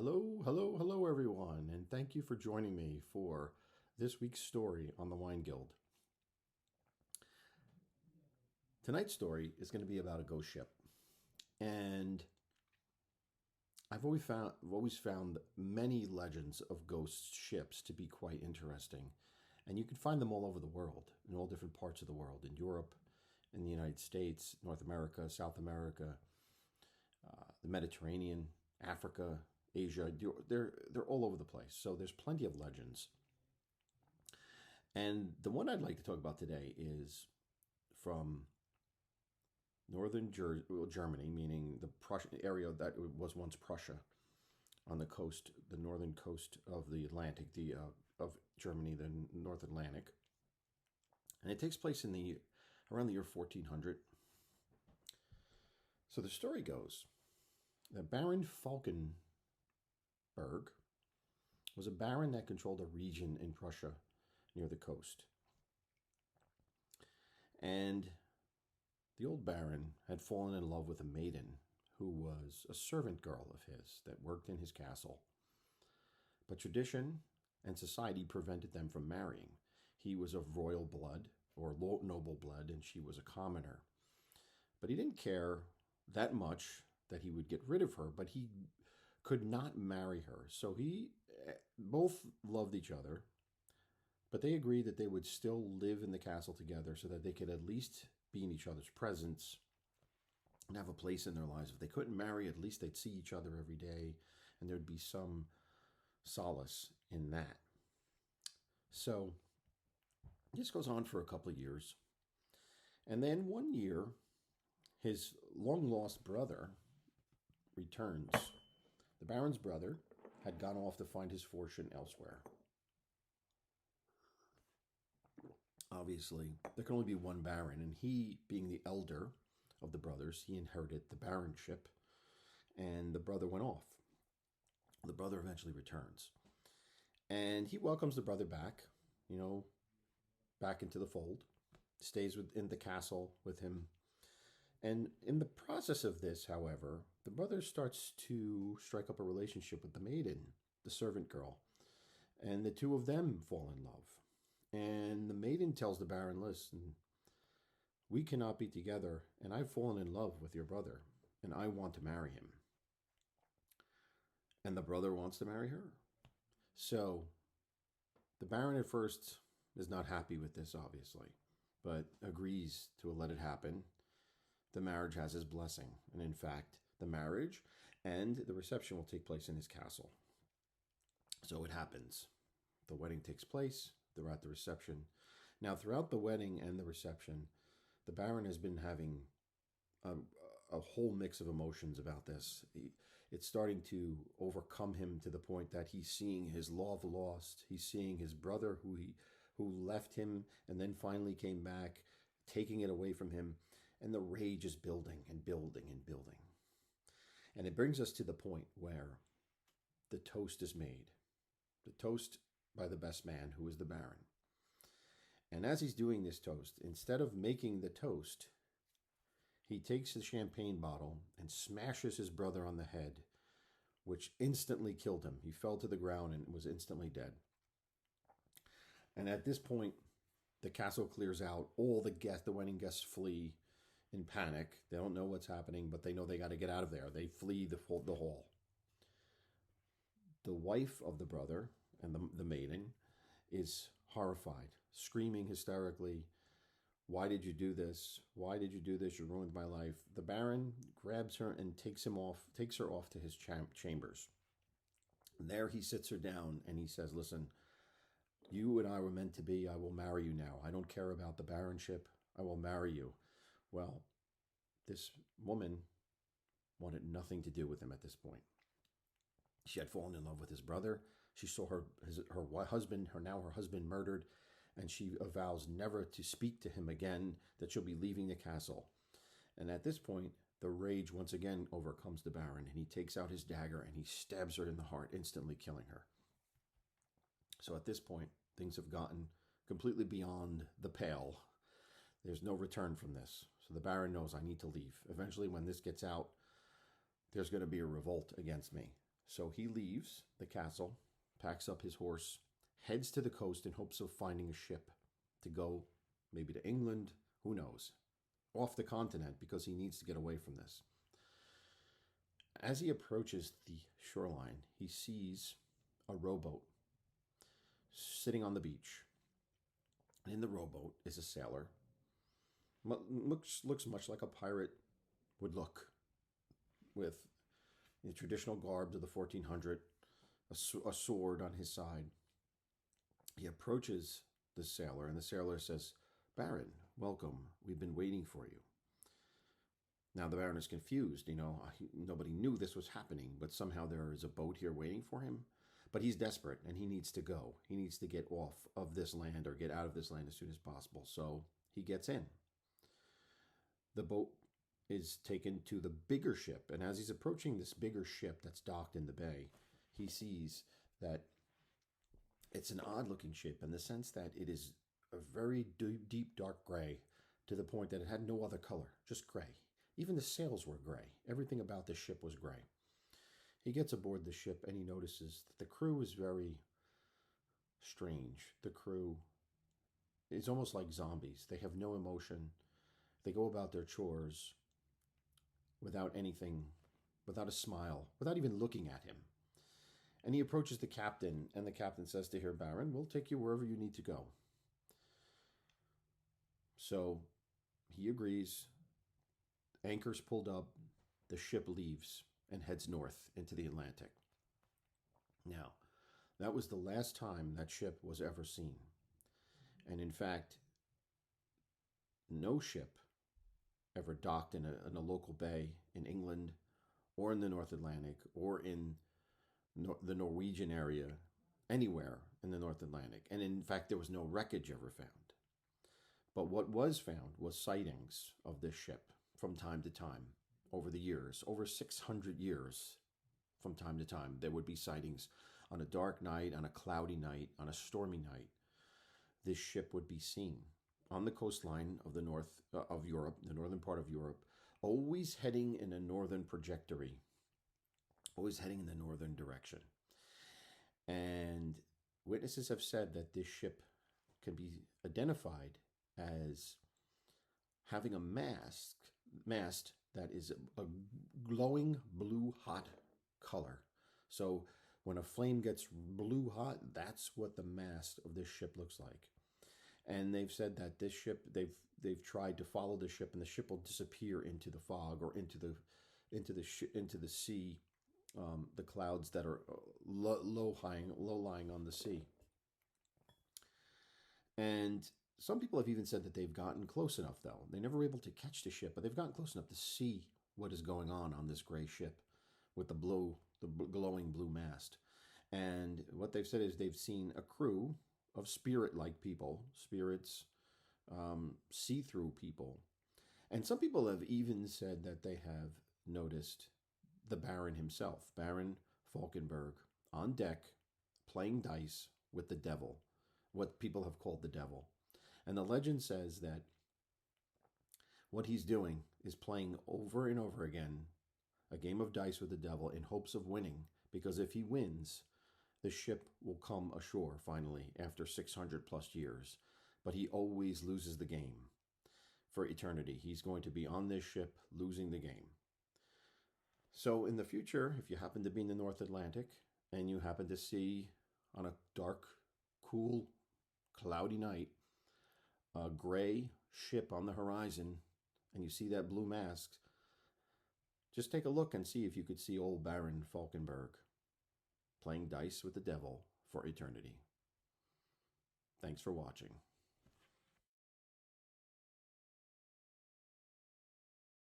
Hello, everyone, and thank you for joining me for this week's story on the Wine Guild. Tonight's story is going to be about a ghost ship, and I've always found many legends of ghost ships to be quite interesting, and you can find them all over the world, in all different parts of the world, in Europe, in the United States, North America, South America, the Mediterranean, Africa, Asia. They're all over the place. So there's plenty of legends. And the one I'd like to talk about today is from northern Germany, meaning the Prussian area that was once Prussia, on the coast, the northern coast of the Atlantic, of Germany, the North Atlantic. And it takes place around the year 1400. So the story goes that Baron Falkenberg was a baron that controlled a region in Prussia near the coast. And the old baron had fallen in love with a maiden who was a servant girl of his that worked in his castle. But tradition and society prevented them from marrying. He was of royal blood or noble blood, and she was a commoner. But he didn't care that much that he would get rid of her, but he could not marry her. So both loved each other, but they agreed that they would still live in the castle together so that they could at least be in each other's presence and have a place in their lives. If they couldn't marry, at least they'd see each other every day, and there'd be some solace in that. So this goes on for a couple of years. And then one year, his long-lost brother returns. The baron's brother had gone off to find his fortune elsewhere. Obviously, there can only be one baron, and he, being the elder of the brothers, he inherited the baronship, and the brother went off. The brother eventually returns, and he welcomes the brother back, back into the fold, stays in the castle with him. And in the process of this, however, the brother starts to strike up a relationship with the maiden, the servant girl, and the two of them fall in love. And the maiden tells the baron, listen, we cannot be together, and I've fallen in love with your brother, and I want to marry him. And the brother wants to marry her. So the baron at first is not happy with this, obviously, but agrees to let it happen. The marriage has his blessing. And in fact, the marriage and the reception will take place in his castle. So it happens. The wedding takes place. They're at the reception. Now, throughout the wedding and the reception, the baron has been having a whole mix of emotions about this. It's starting to overcome him to the point that he's seeing his love lost. He's seeing his brother who left him and then finally came back, taking it away from him. And the rage is building and building and building. And it brings us to the point where the toast is made. The toast by the best man, who is the baron. And as he's doing this toast, instead of making the toast, he takes the champagne bottle and smashes his brother on the head, which instantly killed him. He fell to the ground and was instantly dead. And at this point, the castle clears out. All the wedding guests flee in panic. They don't know what's happening, but they know they got to get out of there. They flee the hall. The wife of the brother and the maiden is horrified, screaming hysterically, why did you do this? Why did you do this? You ruined my life. The baron grabs her and takes her off to his chambers. And there he sits her down and he says, listen, you and I were meant to be. I will marry you now. I don't care about the baronship. I will marry you. Well, this woman wanted nothing to do with him at this point. She had fallen in love with his brother. She saw her husband murdered, and she vows never to speak to him again, that she'll be leaving the castle. And at this point, the rage once again overcomes the baron, and he takes out his dagger and he stabs her in the heart, instantly killing her. So at this point, things have gotten completely beyond the pale. There's no return from this. So the baron knows, I need to leave. Eventually, when this gets out, there's going to be a revolt against me. So he leaves the castle, packs up his horse, heads to the coast in hopes of finding a ship to go maybe to England, who knows, off the continent because he needs to get away from this. As he approaches the shoreline, he sees a rowboat sitting on the beach. In the rowboat is a sailor. Looks much like a pirate would look, with the traditional garbs of the 1400, a sword on his side. He approaches the sailor, and the sailor says, "Baron, welcome. We've been waiting for you." Now the Baron is confused. Nobody knew this was happening, but somehow there is a boat here waiting for him. But he's desperate, and he needs to go. He needs to get off of this land or get out of this land as soon as possible. So he gets in. The boat is taken to the bigger ship, and as he's approaching this bigger ship that's docked in the bay, he sees that it's an odd-looking ship in the sense that it is a very deep, dark gray, to the point that it had no other color, just gray. Even the sails were gray. Everything about the ship was gray. He gets aboard the ship and he notices that the crew is very strange. The crew is almost like zombies. They have no emotion. They go about their chores without anything, without a smile, without even looking at him. And he approaches the captain, and the captain says to her, "Baron, we'll take you wherever you need to go." So he agrees. Anchor's pulled up. The ship leaves and heads north into the Atlantic. Now, that was the last time that ship was ever seen. And in fact, no ship ever docked in a local bay in England or in the North Atlantic or in the Norwegian area, anywhere in the North Atlantic. And in fact, there was no wreckage ever found. But what was found was sightings of this ship from time to time over the years, over 600 years. From time to time, there would be sightings on a dark night, on a cloudy night, on a stormy night. This ship would be seen on the coastline of the north of Europe, the northern part of Europe, always heading in a northern trajectory, always heading in the northern direction. And witnesses have said that this ship can be identified as having a mast that is a glowing blue hot color. So when a flame gets blue hot, that's what the mast of this ship looks like. And they've said that this ship, they've tried to follow the ship, and the ship will disappear into the fog or into the sea, the clouds that are low lying on the sea. And some people have even said that they've gotten close enough, though. They never were able to catch the ship, but they've gotten close enough to see what is going on this gray ship with the glowing blue mast. And what they've said is they've seen a crew of spirit-like people, spirits, see-through people. And some people have even said that they have noticed the Baron himself, Baron Falkenberg, on deck, playing dice with the devil, what people have called the devil. And the legend says that what he's doing is playing over and over again a game of dice with the devil in hopes of winning, because if he wins, the ship will come ashore finally after 600 plus years. But he always loses the game for eternity. He's going to be on this ship losing the game. So in the future, if you happen to be in the North Atlantic and you happen to see on a dark, cool, cloudy night a gray ship on the horizon and you see that blue mast, just take a look and see if you could see old Baron Falkenberg playing dice with the devil for eternity. Thanks for watching.